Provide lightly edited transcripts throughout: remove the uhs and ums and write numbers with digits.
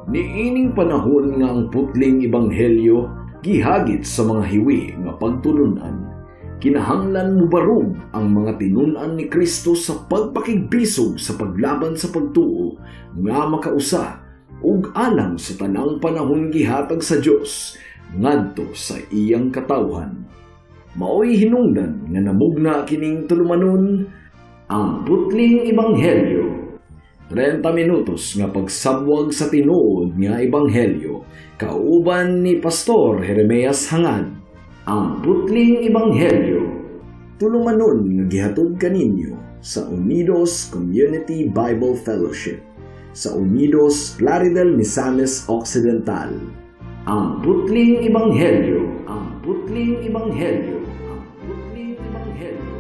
Niining panahon nga ang putling ebanghelyo gihagit sa mga hiwi nga pagtulunan. Kinahanglan mubarog ang mga tinunan ni Kristo sa pagpakigbisog sa paglaban sa pagtuo nga makausa ug alang sa tanang panahon gihatag sa Dios ngadto sa iyang katawhan. Maoy hinungdan nga namugna kining tulumanon ang putling ebanghelyo. 30 minutos nga pagsabwag sa tinuod nga ebanghelyo kauban ni Pastor Jeremias Hangad. Ang putling ebanghelyo tulumanon nga gihatod kaninyo sa Unidos Community Bible Fellowship sa Unidos Plaridel, Misamis Occidental. Ang putling ebanghelyo, ang putling ebanghelyo, ang putling ebanghelyo.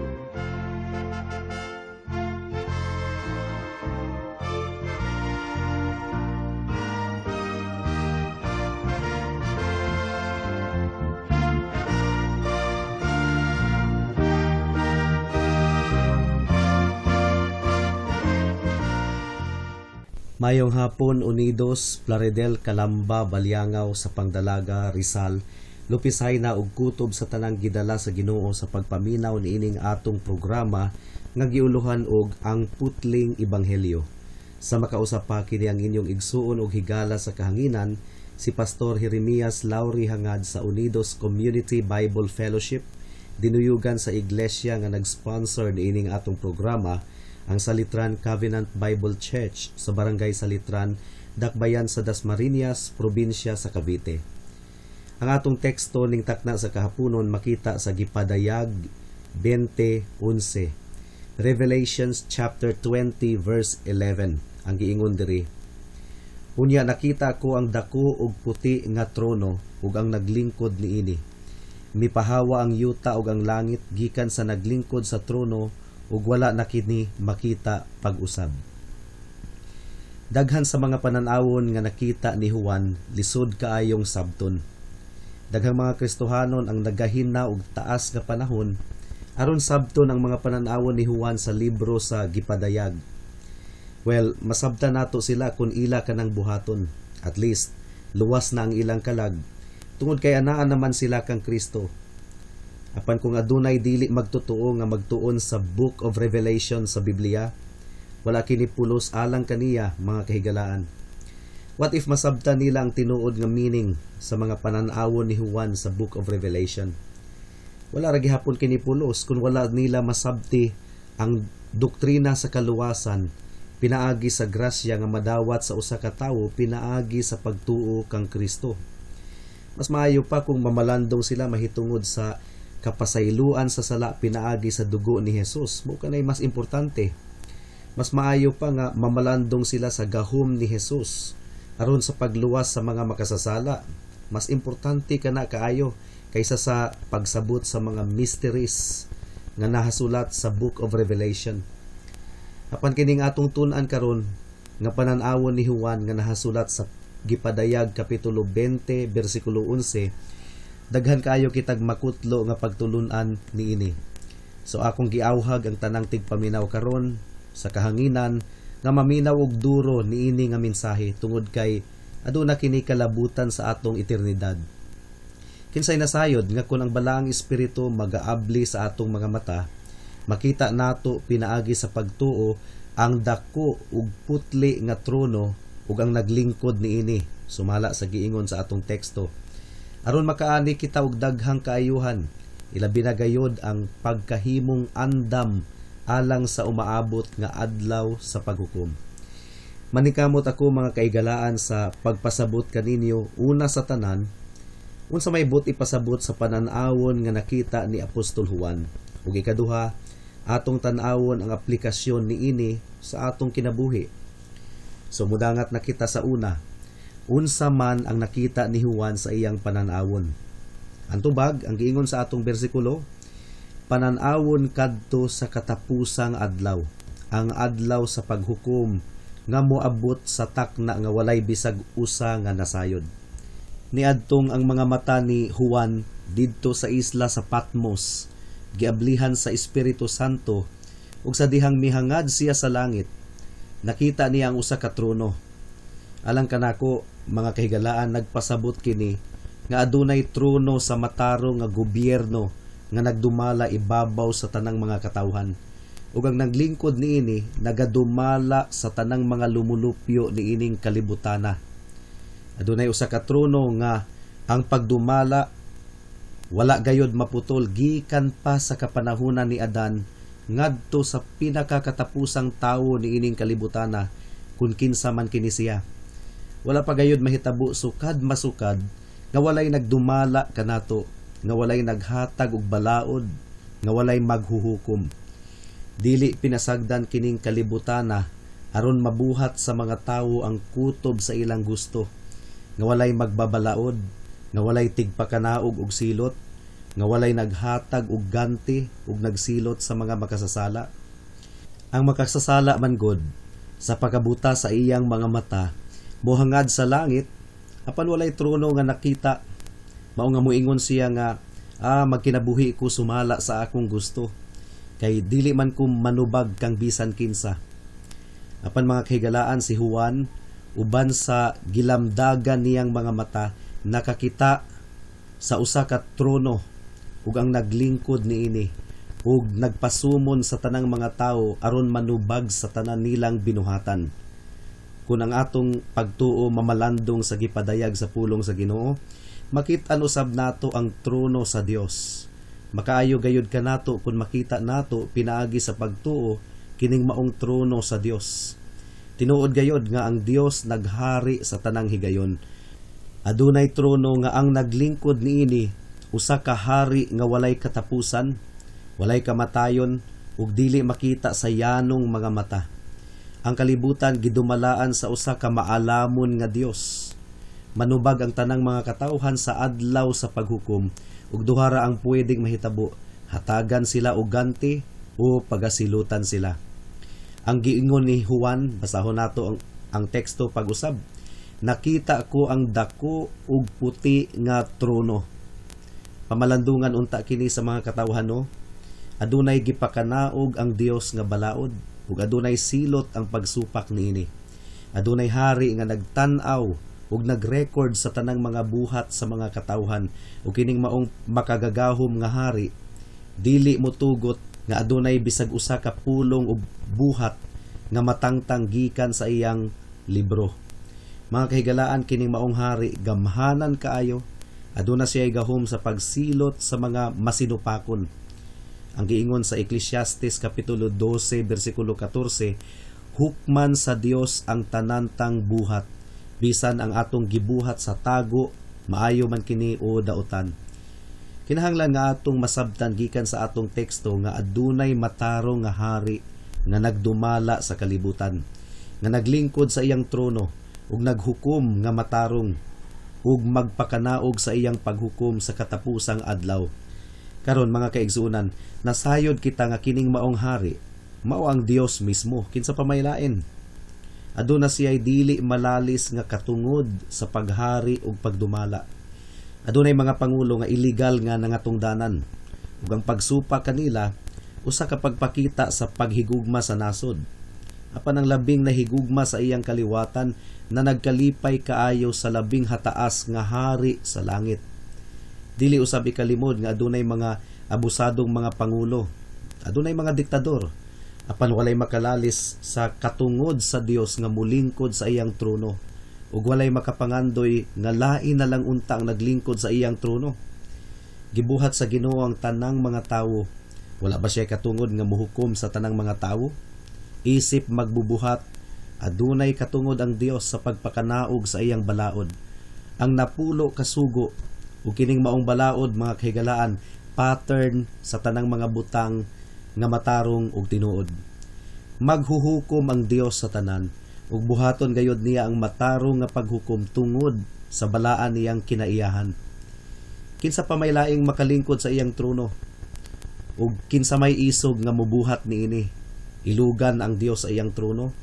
Mayong hapon, Unidos, Plaridel, Calamba, Baliangaw, sa Pangdalaga, Rizal, lupisay na og kutob sa tanang gidala sa Ginoo sa pagpaminaw niining atong programa nga giuluhan og ang putling ebanghelyo. Sa makausap pa kini ang inyong igsuon og higala sa kahanginan si Pastor Jeremias Lauri Hangad sa Unidos Community Bible Fellowship, dinuyugan sa iglesia nga nag-sponsor niining atong programa, ang Salitran Covenant Bible Church sa Barangay Salitran, Dakbayan sa Dasmariñas, probinsya sa Cavite. Ang atong teksto ning takna sa kahaponon makita sa Gipadayag 20:11. Revelations chapter 20 verse 11. Ang giingon diri: Unya nakita ko ang dako ug puti nga trono ug ang naglingkod niini. Mipahawa ang yuta ug ang langit gikan sa naglingkod sa trono ug wala na kini makita pag-usab. Daghan sa mga panan-awon nga nakita ni Juan lisod kaayong sabton. Daghang mga Kristohanon ang nagahina og taas nga panahon aron sabton ang mga panan-awon ni Juan sa libro sa Gipadayag. Well, masabtan nato sila kung ila kanang buhaton. At least luwas na ang ilang kalag tungod kay anaa naman sila kang Kristo. Apan kung adunay dili magtotoo nga magtuon sa Book of Revelation sa Biblia, wala kini pulos alang kaniya mga kahigalaan. What if masabtan nila ang tinuod nga meaning sa mga panan-awon ni Juan sa Book of Revelation? Wala ra gihapon kini pulos kung wala nila masabti ang doktrina sa kaluwasan, pinaagi sa grasya nga madawat sa usa ka tawo, pinaagi sa pagtuo kang Kristo. Mas maayo pa kung mamalandong sila mahitungod sa kapasayloan sa sala pinaagi sa dugo ni Jesus. Mo kanay mas importante. Mas maayo pa nga mamalandong sila sa gahom ni Jesus aron sa pagluwas sa mga makasasala. Mas importante kana kaayo kaysa sa pagsabot sa mga mysteries nga nahasulat sa Book of Revelation. Apan kining atong tun-an karon nga panan-awon ni Juan nga nahasulat sa Gipadayag kapitulo 20 bersikulo 11, daghan kayo kitag makutlo nga pagtulunan niini. So akong giawhag ang tanang tigpaminaw karon sa kahanginan nga maminaw og duro niini nga mensahe tungod kay aduna kini kalabutan sa atong eternidad. Kinsay nasayod nga kun ang balaang espiritu magaabli sa atong mga mata, makita nato pinaagi sa pagtuo ang dako ug putli nga trono ug ang naglingkod niini, sumala sa giingon sa atong teksto. Aron makaani kita og daghang kaayuhan, ilabi na gayod ang pagkahimong andam alang sa umaabot nga adlaw sa paghukom. Manikamot ako mga kaigalaan sa pagpasabot kaninyo una sa tanan, unsa may but ipasabot sa panan-awon nga nakita ni Apostol Juan, ug ikaduha atong tan-awon ang aplikasyon niini sa atong kinabuhi. So mudangat na kita sa una, unsa man ang nakita ni Juan sa iyang panan-awon. Ang tubag, ang giingon sa atong bersikulo, panan-awon kadto sa katapusang adlaw, ang adlaw sa paghukom nga moabot sa takna nga walay bisag usa nga nasayod. Niadtong ang mga mata ni Juan didto sa isla sa Patmos, giablihan sa Espiritu Santo, ug sa dihang mihangad siya sa langit, nakita niya ang usa ka trono. Alang kanako mga kahigalaan, nagpasabot kini nga adunay trono sa matarong nga gobyerno nga nagdumala ibabaw sa tanang mga katawhan. Ug ang naglingkod niini nagadumala sa tanang mga lumulupyo niining kalibutana. Adunay usa ka trono nga ang pagdumala wala gayod maputol gikan pa sa kapanahunan ni Adan ngadto sa pinakakatapusang tawo niining kalibutana kun kinsa man kini siya. Wala pa gayod mahitabo sukad masukad nga walay nagdumala kanato, nga walay naghatag og balaod, nga walay maghuhukom. Dili pinasagdan kining kalibutana aron mabuhat sa mga tawo ang kutob sa ilang gusto, nga walay magbabalaod, nga walay tigpakanaog og silot, nga walay naghatag og ganti ug nagsilot sa mga makasasala. Ang makasasala man gud sa pagkabuta sa iyang mga mata mohangad sa langit apan walay trono nga nakita, mao nga moingon siya nga magkinabuhi ko sumala sa akong gusto kay dili man ko manubag kang bisan kinsa. Apan mga kahigalaan, si Juan uban sa gilamdagan niyang mga mata nakakita sa usa ka trono ug ang naglingkod niini ug nagpasumon sa tanang mga tawo aron manubag sa tanan nilang binuhatan. Kung ang atong pagtuo mamalandong sa gipadayag sa pulong sa Ginoo, makit-an usab nato ang trono sa Dios. Makaayo gayud kanato kung makita nato pinaagi sa pagtuo kining maong trono sa Dios. Tinuod gayod nga ang Dios naghari sa tanang higayon. Adunay trono nga ang naglingkod niini usa ka hari nga walay katapusan, walay kamatayon ug dili makita sa yanong mga mata. Ang kalibutan gidumalaan sa usa ka maalamon nga Dios. Manubag ang tanang mga katawhan sa adlaw sa paghukom ug duhara ang pwedeng mahitabo, hatagan sila og ganti o pagasilutan sila. Ang giingon ni Juan, basahon nato ang teksto pag-usab. Nakita ko ang dako ug puti nga trono. Pamalandungan unta kini sa mga katawhan no. Adunay gipakanaog ang Dios nga balaod ug adunay silot ang pagsupak niini. Adunay hari nga nagtan-aw ug nag-record sa tanang mga buhat sa mga katawhan ug kining maong makagagahom nga hari dili motugot nga adunay bisag usa ka pulong ug buhat nga matangtang gikan sa iyang libro. Mga kahigalaan, kining maong hari gamhanan kaayo, aduna siya gahom sa pagsilot sa mga masinupakon. Ang giingon sa Ecclesiastes kapitulo 12 bersikulo 14, hukman sa Dios ang tanantang buhat, bisan ang atong gibuhat sa tago, maayo man kini o dautan. Kinahanglan nga atong masabtan gikan sa atong teksto nga adunay matarong nga hari nga nagdumala sa kalibutan, nga naglingkod sa iyang trono ug naghukom nga matarong ug magpakanaog sa iyang paghukom sa katapusang adlaw. Karon mga kaigsunan, nasayod kita nga kining maong hari mao ang Dios mismo, kinsa pa may lain. Aduna siya'y dili malalis nga katungod sa paghari ug pagdumala. Adunay mga pangulo nga illegal nga nangatungdanan ug ang pagsupa kanila usa ka pagpakita sa paghigugma sa nasod. Apan ang labing nahigugma sa iyang kaliwatan na nagkalipay kaayo sa labing hataas nga hari sa langit. Dili usab ikalimod nga adunay mga abusadong mga pangulo, adunay mga diktador, apan walay makalalis sa katungod sa Dios nga mulingkod sa iyang trono ug walay makapangandoy nga lain na lang unta ang naglingkod sa iyang trono. Gibuhat sa Ginoo ang tanang mga tawo. Wala ba siya katungod nga muhukom sa tanang mga tawo? Isip magbubuhat, adunay katungod ang Dios sa pagpakanaog sa iyang balaod. Ang napulo kasugo ug kining maong balaod, mga kahigalaan, pattern sa tanang mga butang nga matarong ug tinuod. Maghuhukom ang Dios sa tanan ug buhaton gayud niya ang matarong nga paghukom tungod sa balaan niyang kinaiyahan. Kinsa pa may laing makalingkod sa iyang trono ug kinsa may isog nga mubuhat niini, ilugan ang Dios sa iyang trono.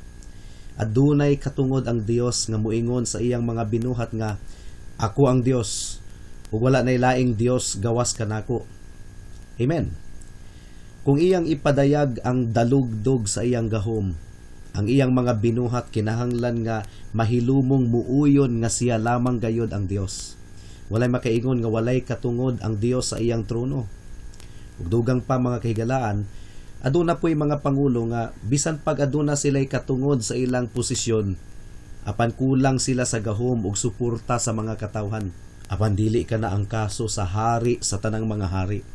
Adunay katungod ang Dios nga muingon sa iyang mga binuhat nga ako ang Dios ug wala nay laing Dios gawas kanako. Amen. Kung iyang ipadayag ang dalugdog sa iyang gahom, Ang iyang mga binuhat kinahanglan nga mahilumong muuyon nga siya lamang gayod ang Dios. Walay makaingon nga walay katungod ang Dios sa iyang trono. Ug dugang pa mga kahigalaan, aduna po'y mga pangulo nga bisan pag aduna sila'y katungod sa ilang posisyon, apan kulang sila sa gahom ug suporta sa mga katawhan. Apan dili ka na ang kaso sa hari sa tanang mga hari.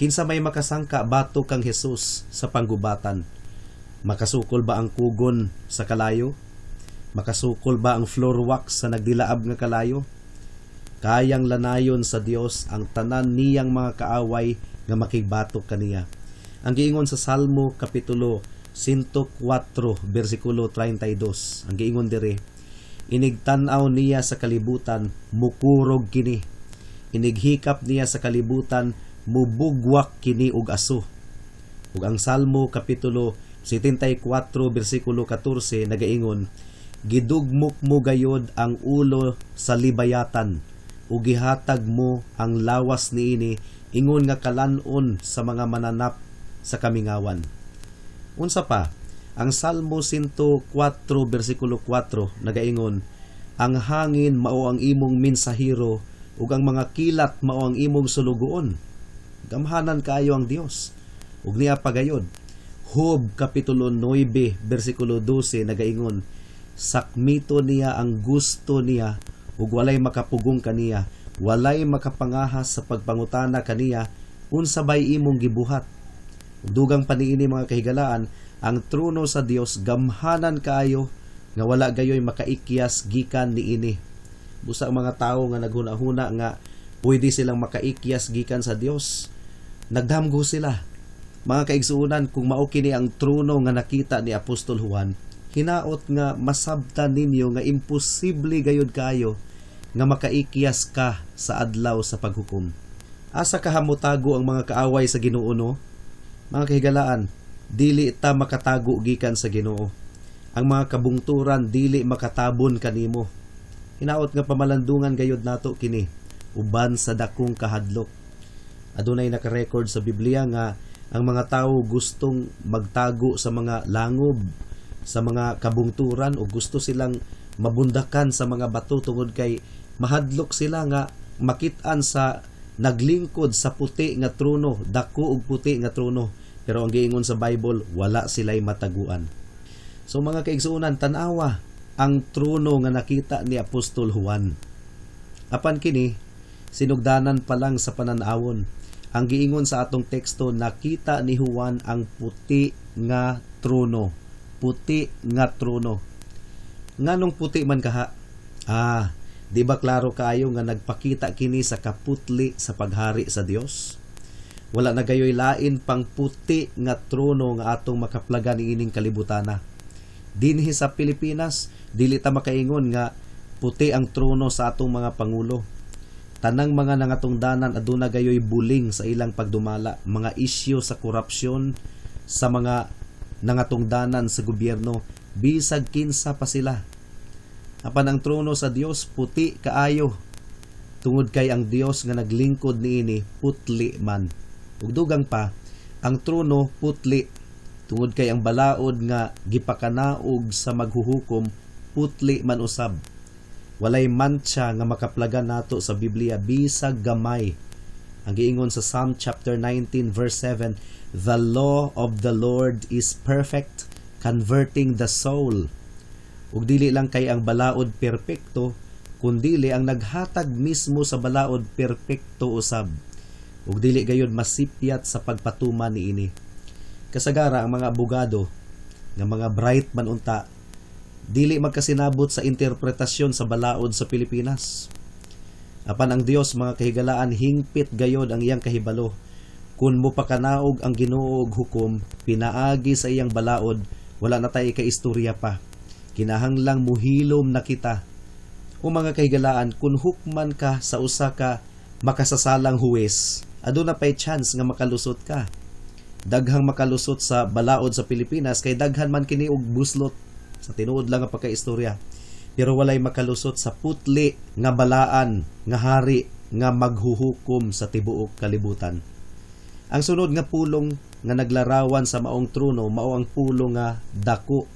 Kinsa may makasangka bato kang Hesus sa panggubatan? Makasukol ba ang kugon sa kalayo? Makasukol ba ang floor wax sa nagdilaab nga kalayo? Kayang lanayon sa Dios ang tanan niyang mga kaaway nga makigbatok kaniya. Ang giingon sa Salmo kapitulo 104 bersikulo 32, ang giingon dire, inigtan-aw niya sa kalibutan, mukurog kini. Inighikap niya sa kalibutan, mubugwak kini og aso. Ug ang Salmo kapitulo 74 bersikulo 14 nagaingon, gidugmok mo gayod ang ulo sa libayatan, ug gihatag mo ang lawas niini, ingon nga kalanon sa mga mananap sa kamingawan. Unsa pa, ang Salmo 104 bersikulo 4 nagaingon, ang hangin mao ang imong mensahero ug ang mga kilat mao ang imong sulugoon. Gamhanan kaayo ang Dios. Ug niya pagayod, Job kapitulo 9 bersikulo 12 nagaingon, sakmito niya ang gusto niya ug walay makapugong kaniya, walay makapangahas sa pagpangutana kaniya unsa bay imong gibuhat. Dugang paniini mga kahigalaan, ang trono sa Dios gamhanan kaayo nga wala gayoy makaikyas gikan niini. Busa ang mga tawo nga naghuna-huna nga pwede silang makaikyas gikan sa Dios, nagdamgo sila. Mga kaigsuunan, kung mao kini ang trono nga nakita ni Apostol Juan, hinaot nga masabtan ninyo nga imposible gayud kayo nga makaikyas ka sa adlaw sa paghukom. Asa kahamutago ang mga kaaway sa Ginoo no? Mga kahigalaan, dili ta makatago gikan sa Ginoo. Ang mga kabungturan dili makatabon kanimo. Hinaot nga pamalandungan gayud nato kini uban sa dakong kahadlok. Adunay naka-record sa Biblia nga ang mga tao gustong magtago sa mga langob, sa mga kabungturan, o gusto silang mabundakan sa mga bato tungod kay mahadlok sila nga makit-an sa naglingkod sa puti nga trono, dako og puti nga trono. Pero ang giingon sa Bible, wala sila'y mataguan. So mga kaigsuunan, tanawa ang trono nga nakita ni Apostol Juan. Apan kini, sinugdanan pa lang sa pananawon. Ang giingon sa atong teksto, nakita ni Juan ang puti nga trono. Puti nga trono. Nganong puti man kaha? Di ba klaro kaayo nga nagpakita kini sa kaputli sa paghari sa Dios? Wala na gayoy lain pang puti nga trono nga atong makaplagan niining kalibutana. Dinhi sa Pilipinas, dili ta makaingon nga puti ang trono sa atong mga pangulo. Tanang mga nangatungdanan aduna gayoy buling sa ilang pagdumala, mga isyu sa korupsyon sa mga nangatungdanan sa gobyerno, bisag kinsa pa sila. Apan ang trono sa Dios puti kaayo, tungod kay ang Dios nga naglingkod niini putli man. Ug dugang pa, ang trono putli, tungod kay ang balaod nga gipakanaog sa maghuhukom putli man usab. Walay mantsa nga makaplagan nato sa Biblia bisag gamay. Ang giingon sa Psalm chapter 19 verse 7, the law of the Lord is perfect, converting the soul. Ug dili lang kay ang balaod perpekto, kundili ang naghatag mismo sa balaod perpekto usab. Ug dili gayud masipyat sa pagpatuman niini. Kasagara ang mga abogado nga mga bright man unta, dili magkasinabot sa interpretasyon sa balaod sa Pilipinas. Apan ang Dios mga kahigalaan, hingpit gayod ang iyang kahibalo. Kung mupakanaog ang Ginoo og hukom, pinaagi sa iyang balaod, wala na tayo kaistorya pa. Kinahanglang muhilom na kita. O mga kahigalaan, kung hukman ka sa usa ka makasasalang huwes, aduna pay chance nga makalusot ka. Daghang makalusot sa balaod sa Pilipinas kay daghan man kini og buslot sa tinuod lang nga pagkaistorya. Pero walay makalusot sa putli nga balaan nga hari nga maghuhukom sa tibuok kalibutan. Ang sunod nga pulong nga naglarawan sa maong trono mao ang pulong nga dako.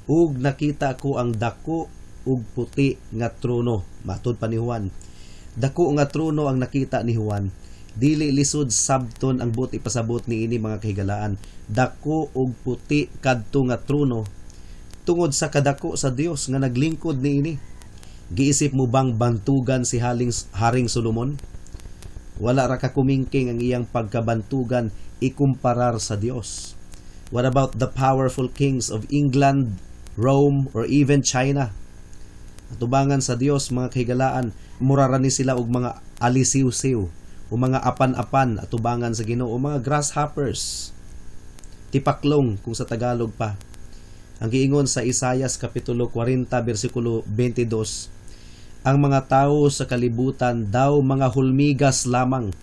ug nakita ko ang dako ug puti nga trono. Matud pa ni Juan, dako nga trono ang nakita ni Juan, dili lisod sabton ang buot ipasabot niini mga kahigalaan. Dako ug puti kadto nga trono tungod sa kadako sa Dios nga naglingkod niini. Giisip mo bang bantugan si Haring Solomon? Wala ra ka kumingking ang iyang pagkabantugan ikumparar sa Dios. What about the powerful kings of England, Rome, or even China? Atubangan sa Dios mga kahigalaan, murarani sila og mga alisiw-siw o mga apan-apan atubangan sa Ginoo, o mga grasshoppers, tipaklong kung sa Tagalog pa. Ang giingon sa Isaias kapitulo 40 bersikulo 22, ang mga tao sa kalibutan daw mga hulmigas lamang.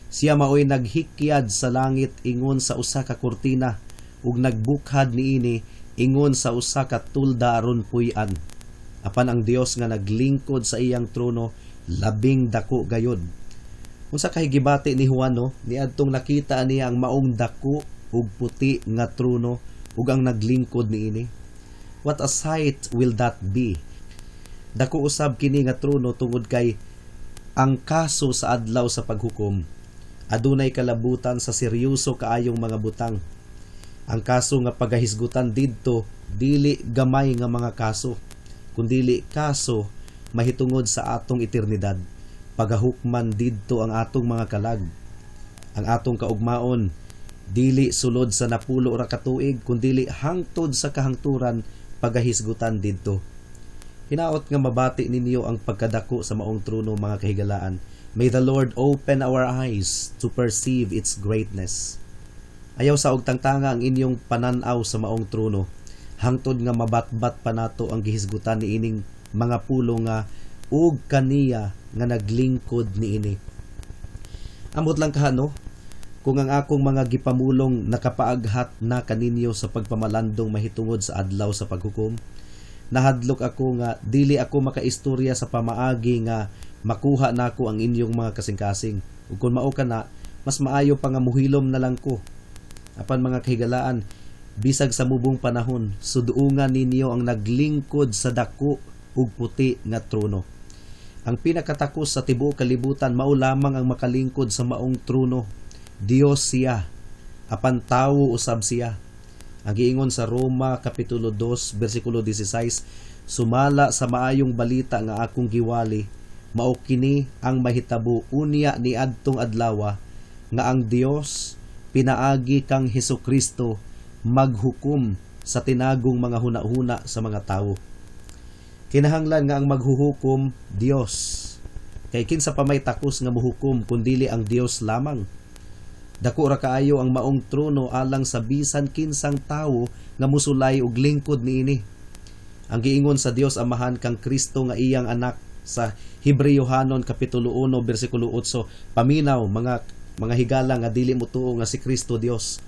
Siya maoy naghikyad sa langit ingon sa usa ka kurtina, ug nagbukhad niini ingon sa usa ka tulda aron puy-an. Apan ang Dios nga naglingkod sa iyang trono labing dako gayod. Unsa kay gibati ni Juan, no? Niadtong nakita niya ang maong dako ug puti nga trono ug ang naglingkod niini. What a sight will that be? Dako usab kini nga trono tungod kay ang kaso sa adlaw sa paghukom adunay kalabutan sa seryoso kaayong mga butang. Ang kaso nga pagahisgutan didto dili gamay nga mga kaso, kundili kaso mahitungod sa atong eternidad. Pagahukman didto ang atong mga kalag. Ang atong kaugmaon dili sulod sa napulo ra ka tuig, kundili hangtod sa kahangturan pagahisgutan didto. Hinaot nga mabati ninyo ang pagkadako sa maong trono mga kahigalaan. May the Lord open our eyes to perceive its greatness. Ayaw sa og tangtanga ang inyong pananaw sa maong trono, hangtod nga mabatbat pa nato ang gihisgutan ni ining mga pulo nga ug kaniya nga naglingkod niini. Amot lang kahano, kung ang akong mga gipamulong nakapaaghat na kaninyo sa pagpamalandong mahitungod sa adlaw sa paghukom, nahadlok ako nga dili ako makaistorya sa pamaagi nga makuha nako ang inyong mga kasing-kasing. Ug kung mao kana, mas maayo pa nga muhilom na lang ko. Apan mga kahigalaan, bisag sa mubong panahon, suduungan ninyo ang naglingkod sa dako ug puti nga trono. Ang pinakatakos sa tibuok kalibutan mao lamang ang makalingkod sa maong trono. Dios siya, apan tawo usab siya. Ang giingon sa Roma kapitulo 2 bersikulo 16, sumala sa maayong balita nga akong giwali, mao kini ang mahitabo unya ni adtong adlaw nga ang Dios pinaagi kang Hesukristo maghukom sa tinagong mga hunahuna sa mga tawo. Kinahanglan nga ang maghuhukom Dios, kay kinsa pa may takos nga muhukom kundili ang Dios lamang. Dako ra kaayo ang maong trono alang sa bisan kinsang tawo nga musulay og lingkod niini. Ang giingon sa Dios Amahan kang Kristo nga iyang anak sa Hebreyohanon kapitulo 1 bersikulo 8, paminaw mga higala nga dili mo tuo nga si Kristo Dios.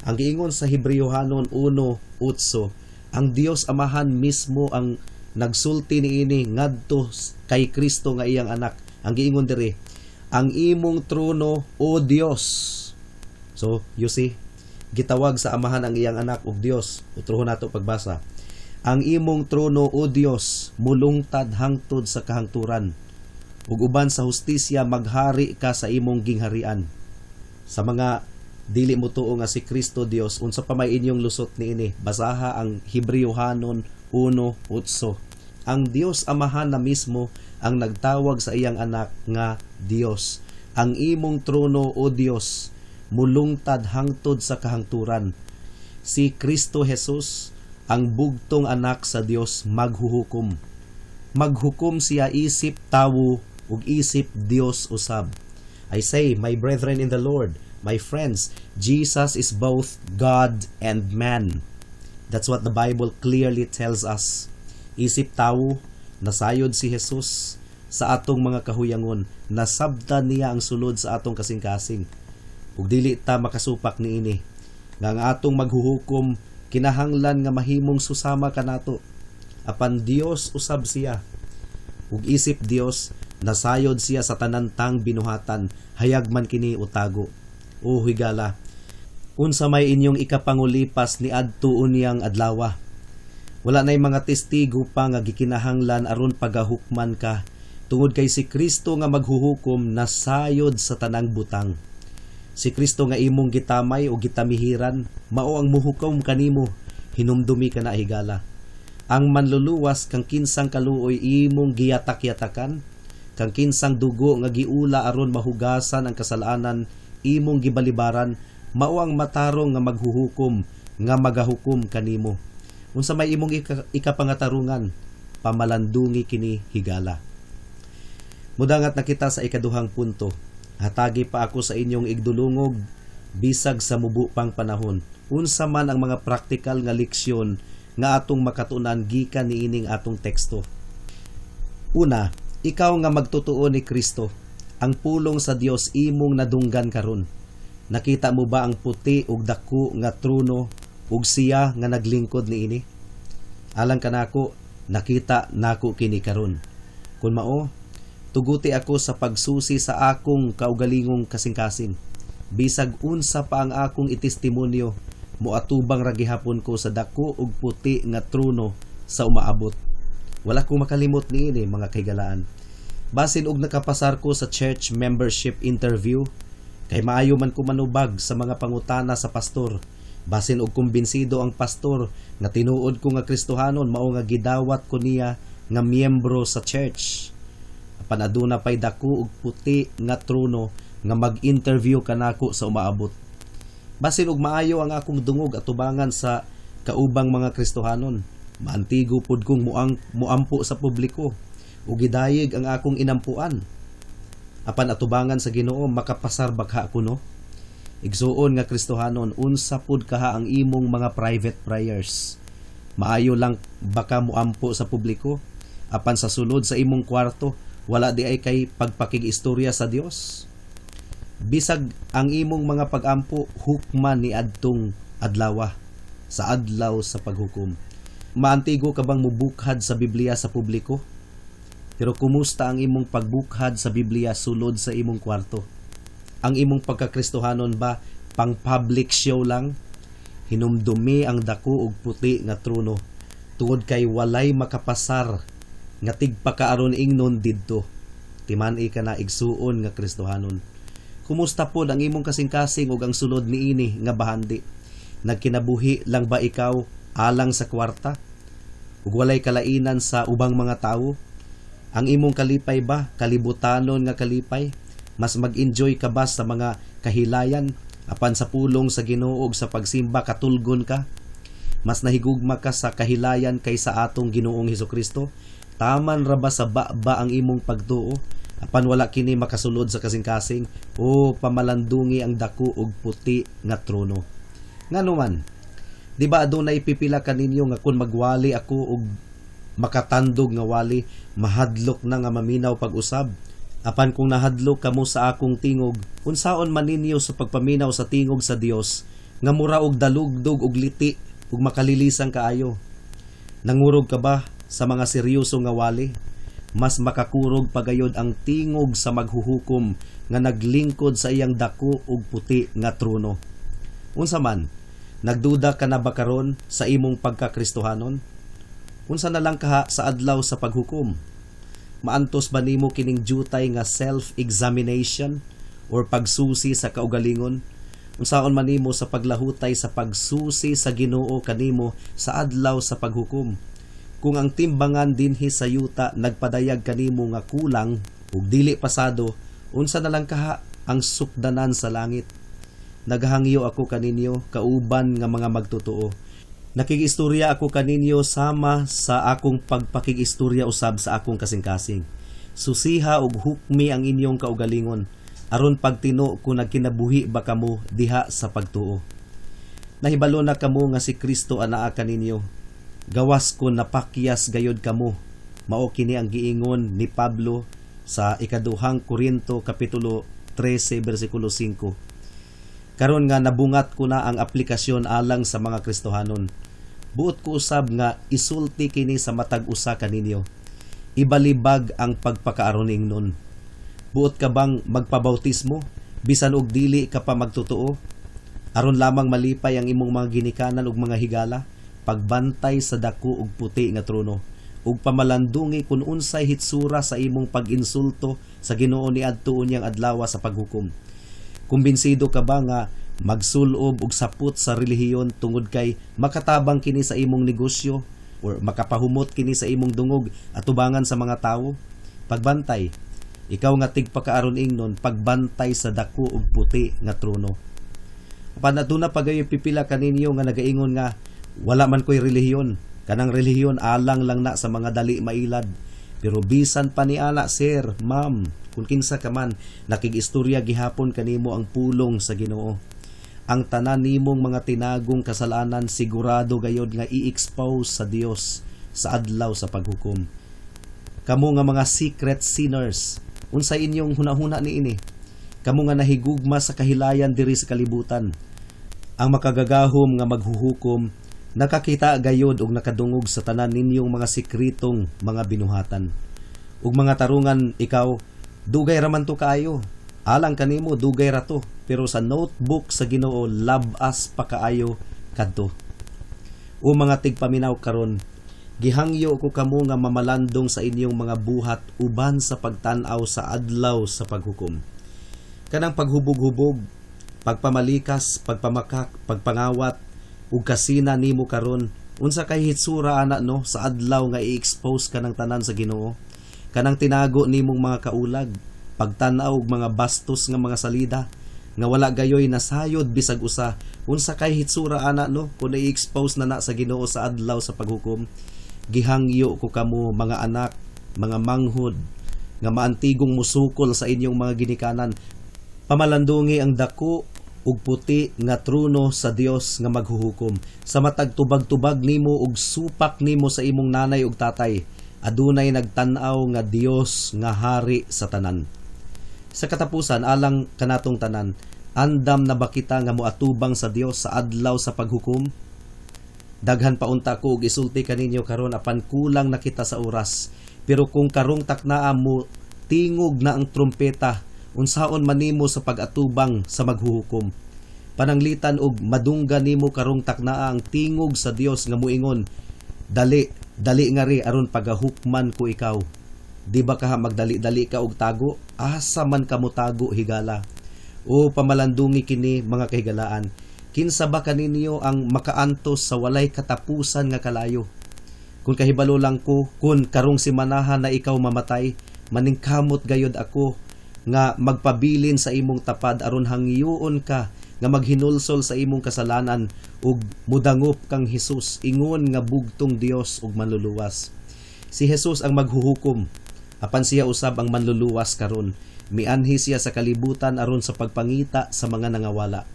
Ang giingon sa Hebreyohanon 1:8, ang Dios Amahan mismo ang nagsulti niini ngadto kay Kristo nga iyang anak. Ang giingon diri, ang imong trono o Dios. So, you see, gitawag sa Amahan ang iyang anak og Dios. Utrohon nato pagbasa. Ang imong trono o Dios mulungtad hangtod sa kahangturan, ug uban sa hustisya maghari ka sa imong gingharian. Sa mga dili mo tuo nga si Kristo Dios, unsa pa may inyong lusot niini, basaha ang Hebreyohanon 1:8. Ang Dios Amahan na mismo ang nagtawag sa iyang anak nga Dios. Ang imong trono o Dios mulungtad hangtod sa kahangturan. Si Kristo Jesus, ang bugtong anak sa Dios, maghuhukom. Maghukom siya isip tawo ug isip Dios usab. I say, my brethren in the Lord, my friends, Jesus is both God and man. That's what the Bible clearly tells us. Isip tawo, nasayod si Jesus sa atong mga kahuyangon, nasabtan niya ang sulod sa atong kasing-kasing. Ug dili ta makasupak niini nga ang atong maghuhukom kinahanglan nga mahimong susama kanato. Apan Dios usab siya, ug isip Dios nasayod siya sa tanantang binuhatan, hayag man kini utago. O higala, unsa may inyong ikapangulipas ni adto unyang adlaw? Wala na'y mga testigo pa nga gikinahanglan aron pagahukman ka, tungod kay si Kristo nga maghuhukom nasayod sa tanang butang. Si Kristo nga imong gitamay o gitamihiran, mao ang muhukom kanimo, hinumdumi ka na higala. Ang manluluwas kang kinsang kaluoy imong giyatak-yatakan, kang kinsang dugo nga giula aron mahugasan ang kasalanan imong gibalibaran, mao ang matarong nga maghuhukom, nga magahukom kanimo. Unsa may imong ikapangatarungan, pamalandungi kini higala. Mudangat na kita sa ikaduhang punto. Hatagi pa ako sa inyong igdulungog bisag sa mubo pang panahon. Unsa man ang mga praktikal nga leksyon nga atong makatunan gikan niining atong teksto. Una, ikaw nga magtotoo ni Kristo, ang pulong sa Dios imong nadunggan karon. Nakita mo ba ang puti ug dako nga trono ug siya nga naglingkod niini? Alang kanako, nakita nako kini karon. Kun mao, tuguti ako sa pagsusi sa akong kaugalingong kasing-kasing. Bisag unsa pa ang akong itestimonyo, moatubang ra gihapon ko sa dako ug puti nga trono sa umaabot. Wala ko makalimot niini, mga kaigalaan. Basin og nakapasar ko sa church membership interview, kay maayo man ko manubag sa mga pangutana sa pastor. Basin og kumbinsido ang pastor nga tinuod ko nga Kristohanon, mao nga gidawat ko niya nga miyembro sa church. Apan aduna pay dako og puti nga trono nga mag-interview kanako sa umaabot. Basin og maayo ang akong dungog atubangan sa kaubang mga Kristohanon, maantigo pud kong muampo sa publiko ug gidayeg ang akong inampuan. Apan atubangan sa Ginoo makapasar bagha kuno. Igsuon nga Kristohanon, unsa pud kaha ang imong mga private prayers? Maayo lang baka muampo sa publiko, apan sa sulod sa imong kwarto wala di ay kay pagpakig-istorya sa Dios. Bisag ang imong mga pag-ampo hukman ni adtong adlaw sa adlaw sa paghukom. Maantigo ka bang mubukhad sa Biblia sa publiko? Pero kumusta ang imong pagbukhad sa Biblia sulod sa imong kwarto? Ang imong pagkakristohanon ba pang public show lang? Hinumdumi ang dako ug puti nga trono tungod kay walay makapasar nga tigpakaaron ingnon didto. Timan-i ka na igsuon nga Kristohanon. Kumusta pod ang imong kasing-kasing ug ang sulod niini nga bahandi? Nagkinabuhi lang ba ikaw alang sa kwarta? Ug walay kalainan sa ubang mga tawo? Ang imong kalipay ba kalibutanon nga kalipay? Mas mag-enjoy ka ba sa mga kahilayan apan sa pulong sa Ginoo ug sa pagsimba katulgon ka? Mas nahigugma ka sa kahilayan kaysa atong Ginoong Hesukristo? Taman ra ba sa ba ang imong pagtuo apan wala kini makasulod sa kasing-kasing? O pamalandungi ang dako ug puti nga trono. Nganuman, di ba adunay pipila kaninyo nga kun magwali ako og makatandog nga wali, mahadlok na nga maminaw pag-usab? Apan kung nahadlok kamo sa akong tingog, unsaon man ninyo sa pagpaminaw sa tingog sa Dios nga mura og dalugdog og liti ug makalilisan kaayo? Nangurog ka ba sa mga seryoso nga wali? Mas makakurog pagayod ang tingog sa maghuhukom nga naglingkod sa iyang dako ug puti nga trono. Unsa man, nagduda ka na ba karon sa imong pagkakristohanon? Unsa na lang kaha sa adlaw sa paghukom? Maantos ba nimo kining jutay nga self-examination or pagsusi sa kaugalingon? Unsaon man nimo sa paglahutay sa pagsusi sa Ginoo kanimo sa adlaw sa paghukom? Kung ang timbangan dinhi sa yuta nagpadayag kanimo nga kulang ug dili pasado, unsa na lang kaha ang sukdanan sa langit? Naghangyo ako kaninyo kauban nga mga magtotoo. Nakigistorya ako kaninyo sama sa akong pagpakigistorya usab sa akong kasing-kasing. Susiha ug hukmi ang inyong kaugalingon aron pagtino kung nagkinabuhi ba kamo diha sa pagtuo. Nahibalo na kamo nga si Kristo anaa kaninyo. Gawas ko napakyas gayod kamo. Mao kini ang giingon ni Pablo sa ikaduhang Korinto kapitulo 13 bersikulo 5. Karon nga nabungat ko na ang aplikasyon alang sa mga Kristohanon. Buot ko usab nga isulti kini sa matag usa kaninyo. Ibalibag ang pagpakaaron ingnon. Buot ka bang magpabautismo bisan og dili ka pa magtotoo? Aron lamang malipay ang imong mga ginikanan ug mga higala? pagbantay sa dako ug puti nga trono, ug pamalandungi kun unsay hitsura sa imong pag-insulto sa Ginoo niadto unyang adlaw sa paghukom. Kumbinsido ka ba nga magsulob og sapot sa relihiyon tungod kay makatabang kini sa imong negosyo or makapahumot kini sa imong dungog atubangan sa mga tawo? Pagbantay, ikaw nga tigpakaaron ingnon, pagbantay sa dako ug puti nga trono. Apan aduna pagayo pipila kaninyo nga nagaingon nga wala man ko'y relihiyon, kanang relihiyon alang lang na sa mga dali mailad. Pero bisan pa ni ana, sir, ma'am, kung kinsa ka man, nakig-istorya gihapon kanimo ang pulong sa Ginoo. Ang tanan nimong mga tinagong kasalanan sigurado gayod nga i-expose sa Dios sa adlaw sa paghukom. Kamo nga mga secret sinners, unsay inyong hunahuna niini? Kamo nga nahigugma sa kahilayan diri sa kalibutan. Ang makagagahom nga maghuhukom nakakita gayod og nakadungog sa tanan ninyong mga sikritong mga binuhatan. Ug mga tarungan, ikaw dugay raman to kaayo. Alang kanimo dugay ra to, pero sa notebook sa Ginoo labas pa kaayo kadto. O mga tigpaminaw karon, gihangyo ko kamo nga mamalandong sa inyong mga buhat uban sa pagtan-aw sa adlaw sa paghukom. Kanang paghubog-hubog, pagpamalikas, pagpamakak, pagpangawat ug kasina nimo karon, unsa kay hitsura ana no sa adlaw nga i-expose ka ng tanan sa Ginoo? Kanang tinago nimong mga kaulag, pagtan-aw og mga bastos nga mga salida nga wala gayoy nasayod bisag usa, unsa kay hitsura ana no kun i-expose na sa Ginoo sa adlaw sa paghukom? Gihangyo ko kamo mga anak, mga manghod nga maantigong musukol sa inyong mga ginikanan, pamalandungi ang dako ug puti nga trono sa Dios nga maghuhukom. Sa matag tubag-tubag nimo ug supak nimo sa imong nanay ug tatay, adunay nagtan-aw nga Dios nga hari sa tanan. Sa katapusan, alang kanatong tanan, andam na ba kita nga moatubang sa Dios sa adlaw sa paghukom? Daghan pa unta ko og isulti kaninyo karon apan kulang na kita sa oras. Pero kung karong taknaa mo tingog na ang trompeta, unsaon man nimo sa pag-atubang sa maghuhukom? Pananglitan og madunggan nimo karong taknaa ang tingog sa Dios nga muingon, dali nga ri aron pagahukman ko ikaw. Di ba ka magdali-dali ka og tago? Asa man ka mo tago higala? O pamalandungi kini mga kahigalaan, kinsa ba kaninyo ang makaantos sa walay katapusan nga kalayo? Kung kahibalo lang ko, kun karong simanahan na ikaw mamatay, maningkamot gayod ako nga magpabilin sa imong tapad aron hangyoon ka nga maghinulsol sa imong kasalanan ug mudangop kang Hesus, ingon nga bugtong Dios ug manluluwas. Si Hesus ang maghuhukom, apan siya usab ang manluluwas karon. Mianhi siya sa kalibutan aron sa pagpangita sa mga nangawala.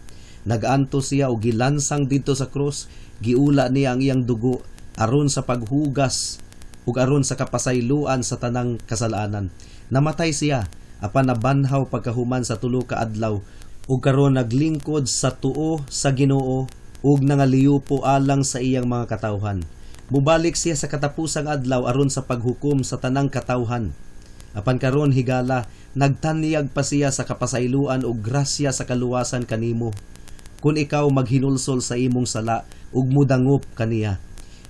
Nagaanto siya og gilansang didto sa krus, giula niya ang iyang dugo aron sa paghugas ug aron sa kapasayloan sa tanang kasalanan. Namatay siya apan nabanhaw pagkahuman sa tulo ka adlaw ug karon naglingkod sa tuo sa Ginoo ug nangaliyupo alang sa iyang mga katawhan. Mubalik siya sa katapusang adlaw aron sa paghukom sa tanang katawhan. Apan karon higala, nagtanyag pa siya sa kapasayloan ug grasya sa kaluwasan kanimo. Kung ikaw maghinulsol sa imong sala ug mudangop kaniya,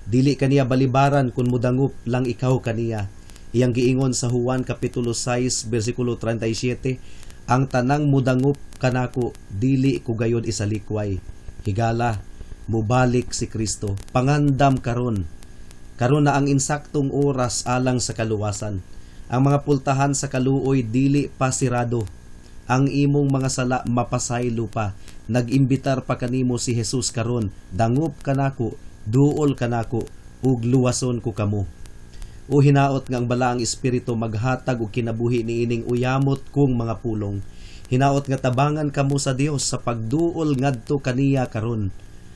dili kaniya balibaran kung mudangop lang ikaw kaniya. Iyang giingon sa Juan kapitulo 6 bersikulo 37, ang tanang mudangop kanako dili ko gayod isalikway. Higala, mubalik si Kristo, pangandam karon. Karon na ang insaktong oras alang sa kaluwasan. Ang mga pultahan sa kaluoy dili pa sirado. Ang imong mga sala mapasaylo pa. Nag-imbitar pa kanimo si Jesus karon, dangop kanako, duol kanako, ug luwason ko kamo. O hinaot nga ang balaang espiritu maghatag og kinabuhi niining uyamot kong mga pulong. Hinaot nga tabangan kamo sa Dios sa pagduol ngadto kaniya karon.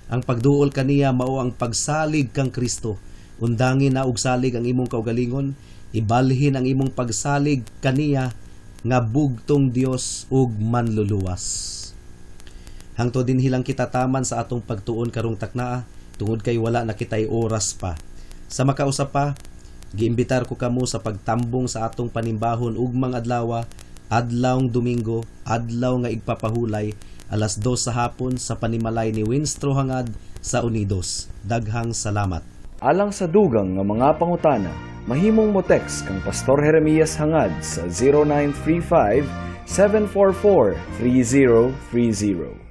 Ang pagduol kaniya mao ang pagsalig kang Kristo. Undangin na og salig ang imong kaugalingon, ibalhin ang imong pagsalig kaniya nga bugtong Dios ug manluluwas. Hangtod din hilang kita taman sa atong pagtuon karong taknaa, tungod kay wala na kitay oras pa. Sa makausap pa, giimbitar ko kamo sa pagtambong sa atong panimbahon ugmang adlaw, adlawng Domingo, adlaw nga igpapahulay, alas 2 sa hapon sa panimalay ni Winstro Hangad sa Unidos. Daghang salamat. Alang sa dugang nga mga pangutana, mahimong mo text kang Pastor Jeremias Hangad sa 0935 744 3030.